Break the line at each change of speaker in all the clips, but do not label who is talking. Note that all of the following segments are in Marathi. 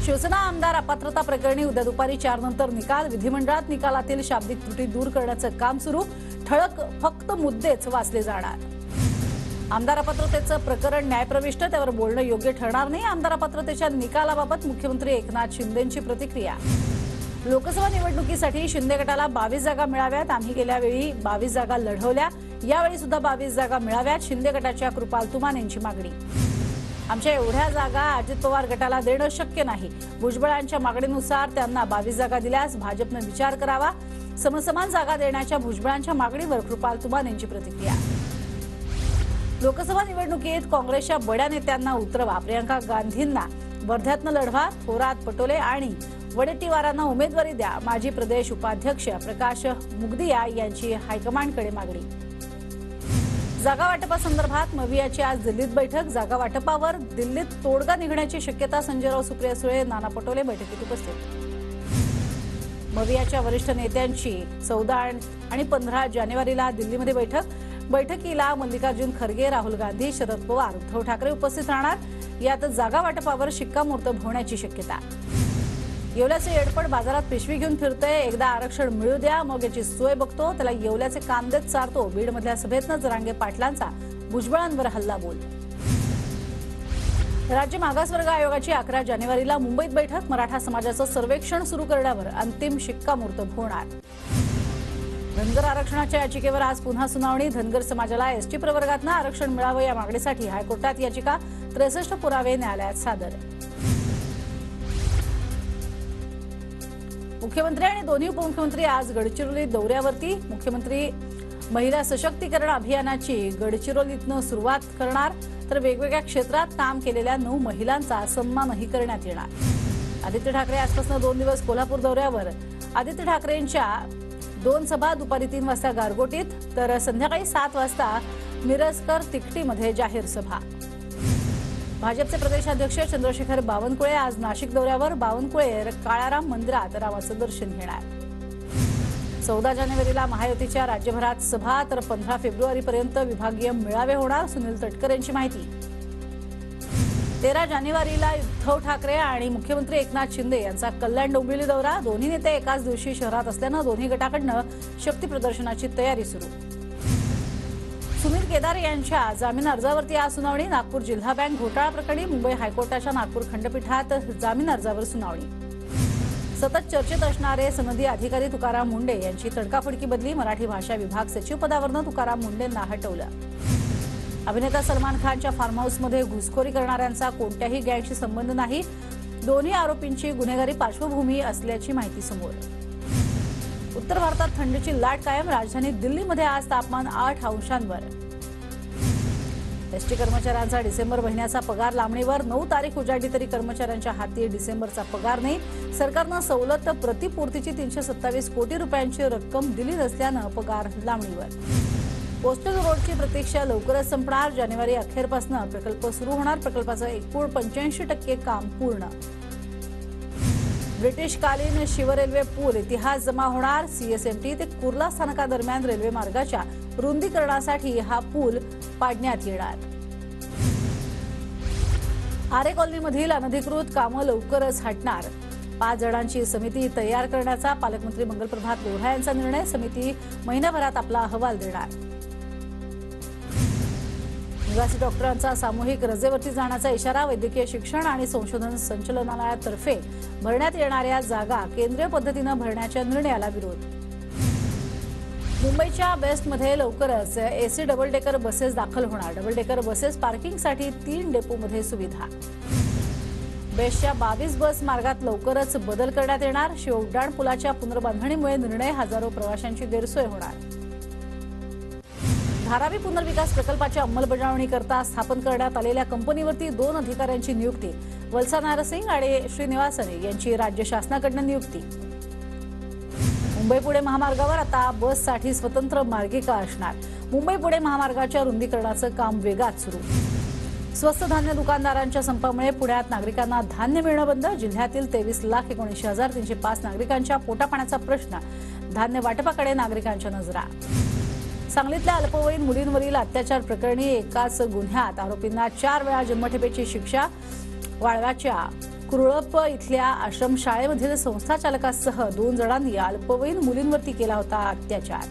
शिवसेना आमदार अपात्रता प्रकरणी उद्या दुपारी 4 नंतर निकाल। विधिमंडळात निकालातील शाब्दिक त्रुटी दूर करण्याचं काम सुरू। ठळक फक्त मुद्देच वाचले जाणार। आमदार अपात्रतेचं प्रकरण न्यायप्रविष्ट, त्यावर बोलणं योग्य ठरणार नाही। आमदार अपात्रतेच्या निकालाबाबत मुख्यमंत्री एकनाथ शिंदेंची प्रतिक्रिया। लोकसभा निवडणुकीसाठी शिंदे गटाला 22 जागा मिळाव्यात। आम्ही गेल्या वेळी 22 जागा लढवल्या, यावेळी सुद्धा 22 जागा मिळाव्यात। शिंदे गटाच्या कृपाल तुमाने यांची मागणी। आमच्या एवढ्या जागा अजित पवार गटाला देणं शक्य नाही। भुजबळांच्या मागणीनुसार त्यांना 22 जागा दिल्यास भाजपने विचार करावा। समसमान जागा देण्याच्या भुजबळांच्या मागणीवर कृपाल तुमाने यांची प्रतिक्रिया। लोकसभा निवडणुकीत काँग्रेसच्या बड्या नेत्यांना उतरवा। प्रियंका गांधींना वर्ध्यातनं लढवा। थोरात, पटोले आणि वडेट्टीवारांना उमेदवारी द्या। माजी प्रदेश उपाध्यक्ष प्रकाश मुगदिया यांची हायकमांडकडे मागणी। जागा वाटपासंदर्भात मवियाची आज दिल्लीत बैठक। जागा वाटपावर दिल्लीत तोडगा निघण्याची शक्यता। संजयराव, सुप्रिया सुळे, नाना पटोले बैठकीत उपस्थित। मवियाच्या वरिष्ठ नेत्यांची 14 आणि 15 जानेवारीला दिल्लीमध्ये बैठकीला मल्लिकार्जुन खरगे, राहुल गांधी, शरद पवार, उद्धव ठाकरे उपस्थित राहणार। यात जागा वाटपावर शिक्कामोर्तब होण्याची शक्यता। येवल्याचे येडपड बाजारात पिशवी घेऊन फिरतोय। एकदा आरक्षण मिळू द्या, मग याची सोय बघतो। त्याला येवल्याचे कांदेच चारतो। बीडमधल्या सभेतनं जरांगे पाटलांचा भुजबळांवर हल्लाबोल। राज्य मागासवर्ग आयोगाची 11 जानेवारीला मुंबईत बैठक। मराठा समाजाचं सर्वेक्षण सुरू करण्यावर अंतिम शिक्कामोर्तब होणार। धनगर आरक्षणाच्या याचिकेवर आज पुन्हा सुनावणी। धनगर समाजाला एसटी प्रवर्गातनं आरक्षण मिळावं या मागणीसाठी हायकोर्टात याचिका। 63 पुरावे न्यायालयात सादर। मुख्यमंत्री आणि दोन्ही उपमुख्यमंत्री आज गडचिरोली दौऱ्यावरती। मुख्यमंत्री महिला सशक्तीकरण अभियानाची गडचिरोलीतनं सुरुवात करणार, तर वेगवेगळ्या क्षेत्रात काम केलेल्या 9 महिलांचा सन्मानही करण्यात येणार। आदित्य ठाकरे आजपासून 2 दिवस कोल्हापूर दौऱ्यावर। आदित्य ठाकरेंच्या 2 सभा दुपारी 3 वाजता गारगोटीत, तर संध्याकाळी 7 वाजता मिरजकर तिकटीमध्ये जाहीर सभा। भाजपचे प्रदेशाध्यक्ष चंद्रशेखर बावनकुळे आज नाशिक दौऱ्यावर। बावनकुळे काळाराम मंदिरात रामाचं दर्शन घेणार। 14 जानेवारीला महायुतीच्या राज्यभरात सभा, तर 15 फेब्रुवारीपर्यंत विभागीय मेळावे होणार। सुनील तटकरे यांची माहिती। 13 जानेवारीला उद्धव ठाकरे आणि मुख्यमंत्री एकनाथ शिंदे यांचा कल्याण डोंबिवली दौरा। दोन्ही नेते एकाच दिवशी शहरात असल्यानं दोन्ही गटाकडनं शक्ती प्रदर्शनाची तयारी सुरू। सुनील केदार यांच्या जामीन अर्जावरती आज सुनावणी। नागपूर जिल्हा बँक घोटाळा प्रकरणी मुंबई हायकोर्टाच्या नागपूर खंडपीठात जामीन अर्जावर सुनावणी। सतत चर्चेत असणारे सनदी अधिकारी तुकाराम मुंडे यांची तडकाफडकी बदली। मराठी भाषा विभाग सचिव पदावरून तुकाराम मुंडेंना हटवलं। अभिनेता सलमान खानच्या फार्म हाऊसमध्ये घुसखोरी करणाऱ्यांचा कोणत्याही गँगशी संबंध नाही। दोन्ही आरोपींची गुन्हेगारी पार्श्वभूमी असल्याची माहिती समोर। उत्तर भारतात थंडीची लाट कायम। राजधानी दिल्लीमध्ये आज तापमान 8 अंशांवर। एसटी कर्मचाऱ्यांचा डिसेंबर महिन्याचा पगार लांबणीवर। 9 तारीख उजाडली तरी कर्मचाऱ्यांच्या हाती डिसेंबरचा पगार नाही। सरकारनं सवलत प्रतिपूर्तीची 327 कोटी रुपयांची रक्कम दिली नसल्यानं पगार लांबणीवर। पोस्टल रोडची प्रतीक्षा लवकरच संपणार। जानेवारी अखेरपासून प्रकल्प सुरू होणार। प्रकल्पाचं एकूण 85% काम पूर्ण। ब्रिटिशकालीन शिवरेल्वे पूल इतिहास जमा होणार। सीएसएमटी ते कुर्ला स्थानकादरम्यान रेल्वे मार्गाच्या रुंदीकरणासाठी हा पूल पाडण्यात येणार। आरे कॉलनीमधील अनधिकृत कामं लवकरच हटणार। 5 जणांची समिती तयार करण्याचा पालकमंत्री मंगलप्रभात लोढा यांचा निर्णय। समिती महिन्याभरात आपला अहवाल देणार। निवासी डॉक्टरांचा सामूहिक रजेवरती जाण्याचा इशारा। वैद्यकीय शिक्षण आणि संशोधन संचालनालयातर्फे भरण्यात येणाऱ्या जागा केंद्रीय पद्धतीनं भरण्याच्या निर्णयाला विरोध। मुंबईच्या बेस्टमध्ये लवकरच एसी डबल डेकर बसेस दाखल होणार। डबल डेकर बसेस पार्किंगसाठी 3 डेपोमध्ये सुविधा। बेस्टच्या 22 बस मार्गात लवकरच बदल करण्यात येणार। शिवउड्डाण पुलाच्या पुनर्बांधणीमुळे निर्णय, हजारो प्रवाशांची गैरसोय होणार। धारावी पुनर्विकास प्रकल्पाच्या अंमलबजावणीकरता स्थापन करण्यात आलेल्या कंपनीवरती 2 अधिकाऱ्यांची नियुक्ती। वत्सा नारसिंग आणि श्रीनिवासने यांची राज्य शासनाकडून नियुक्ती। मुंबई पुणे महामार्गावर आता बससाठी स्वतंत्र मार्गिका असणार। मुंबई पुणे महामार्गाच्या रुंदीकरणाचं काम वेगात सुरू। स्वस्त धान्य दुकानदारांच्या संपामुळे पुण्यात नागरिकांना धान्य मिळणं बंद। जिल्ह्यातील 23,79,305 नागरिकांच्या पोटापाण्याचा प्रश्न। धान्य वाटपाकडे नागरिकांच्या नजरा। सांगलीतल्या अल्पवयीन मुलींवरील अत्याचार प्रकरणी एकाच गुन्ह्यात आरोपींना 4 वेळा जन्मठेपेची शिक्षा। वाळव्याच्या कुरळप इथल्या आश्रमशाळेमधील संस्थाचालकासह 2 जणांनी अल्पवयीन मुलींवरती केला होता अत्याचार.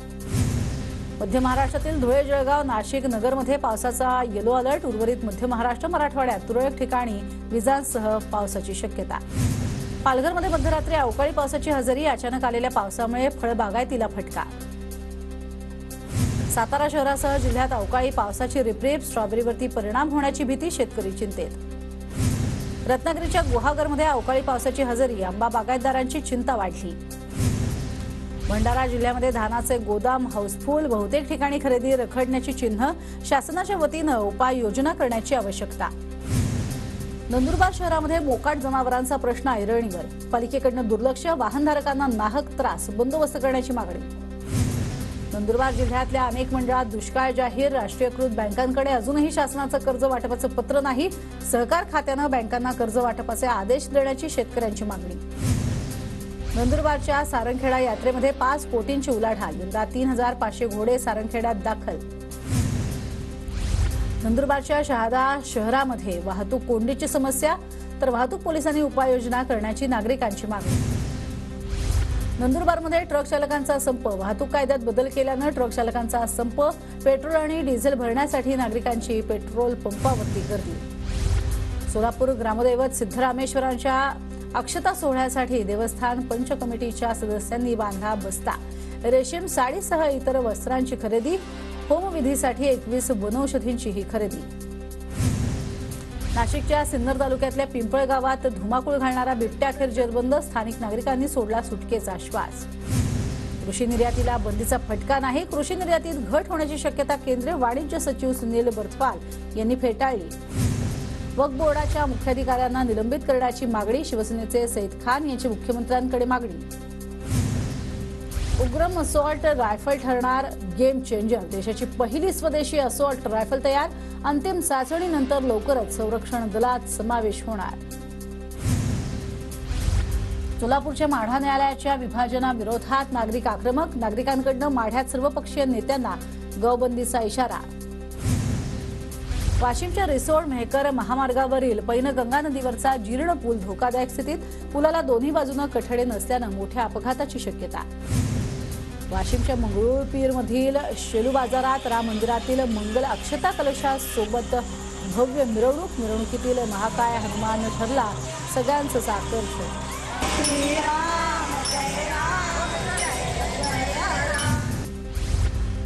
मध्य महाराष्ट्रातील धुळे, जळगाव, नाशिक, नगरमध्ये पावसाचा येलो अलर्ट. उर्वरित मध्य महाराष्ट्र, मराठवाड्यात तुरळक ठिकाणी विजांसह पावसाची शक्यता. पालघरमध्ये मध्यरात्री अवकाळी पावसाची हजेरी. अचानक आलेल्या पावसामुळे फळबागायतीला फटका. सातारा शहरासह जिल्ह्यात अवकाळी पावसाची रिपरिप. स्ट्रॉबेरीवरती परिणाम होण्याची भीती. शेतकरी चिंतेत. रत्नागिरीच्या गुहागरमध्ये अवकाळी पावसाची हजेरी. आंबा बागायतदारांची चिंता वाढली. भंडारा जिल्ह्यामध्ये धानाचे गोदाम हाऊसफुल. बहुतेक ठिकाणी खरेदी रखडण्याची चिन्ह. शासनाच्या वतीनं उपाययोजना करण्याची आवश्यकता. नंदुरबार शहरामध्ये मोकाट जनावरांचा प्रश्न ऐरणीवर. पालिकेकडनं दुर्लक्ष. वाहनधारकांना नाहक त्रास. बंदोबस्त करण्याची मागणी. नंदुरबार जिल्ह्यातल्या अनेक मंडळात दुष्काळ जाहीर. राष्ट्रीयकृत बँकांकडे अजूनही शासनाचं कर्ज वाटपाचं पत्र नाही. सहकार खात्यानं बँकांना कर्ज वाटपाचे आदेश देण्याची शेतकऱ्यांची मागणी. नंदुरबारच्या सारंगखेडा यात्रेमध्ये 5 कोटींची उलाढाल. यंदा 3500 घोडे सारंगखेड्यात दाखल. नंदुरबारच्या शहादा शहरामध्ये वाहतूक कोंडीची समस्या. तर वाहतूक पोलिसांनी उपाययोजना करण्याची नागरिकांची मागणी. नंदुरबारमध्ये ट्रक चालकांचा संप. वाहतूक कायद्यात बदल केल्यानं ट्रक चालकांचा संप. पेट्रोल आणि डिझेल भरण्यासाठी नागरिकांची पेट्रोल पंपावरती गर्दी. सोलापूर ग्रामदैवत सिद्धरामेश्वरांच्या अक्षता सोहळ्यासाठी देवस्थान पंच कमिटीच्या सदस्यांनी बांधला बस्ता. रेशीम साडीसह इतर वस्त्रांची खरेदी. होमविधीसाठी 21 वनौषधींचीही खरेदी. नाशिकच्या सिन्नर तालुक्यातल्या पिंपळ गावात धुमाकूळ घालणारा बिबट्या अखेर जेरबंद. स्थानिक नागरिकांनी सोडला सुटकेचा श्वास. कृषी निर्यातीला बंदीचा फटका नाही. कृषी निर्यातीत घट होण्याची शक्यता केंद्रीय वाणिज्य सचिव सुनील बर्थवाल यांनी फेटाळली. वक्फ बोर्डाच्या मुख्याधिकाऱ्यांना निलंबित करण्याची मागणी. शिवसेनेचे सईद खान यांची मुख्यमंत्र्यांकडे मागणी. उग्रम असॉल्ट रायफल ठरणार गेम चेंजर. देशाची पहिली स्वदेशी असॉल्ट रायफल तयार. अंतिम चाचणीनंतर लवकरच संरक्षण दलात समावेश होणार. सोलापूरच्या माढा न्यायालयाच्या विभाजनाविरोधात नागरिक आक्रमक. नागरिकांकडून माढ्यात सर्वपक्षीय नेत्यांना गौबंदीचा इशारा. वाशिमच्या रिसोड मेहकर महामार्गावरील पैनगंगा नदीवरचा जीर्ण पूल धोकादायक स्थितीत. पुलाला दोन्ही बाजूने कठडे नसल्यानं मोठ्या अपघाताची शक्यता. वाशिमच्या मंगरुळपीरमधील शेलू बाजारात राम मंदिरातील मंगल अक्षता कलशासोबत भव्य मिरवणूक. मिरवणुकीतील महाकाय हनुमान ठरला सगळ्यांचंच आकर्षण.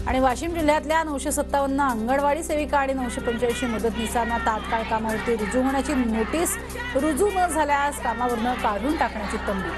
आणि वाशिम जिल्ह्यातल्या 957 अंगणवाडी सेविका आणि 985 मदतनीसांना तात्काळ कामावरती रुजू होण्याची नोटीस. रुजू न झाल्यास कामावरनं काढून टाकण्याची तंबी.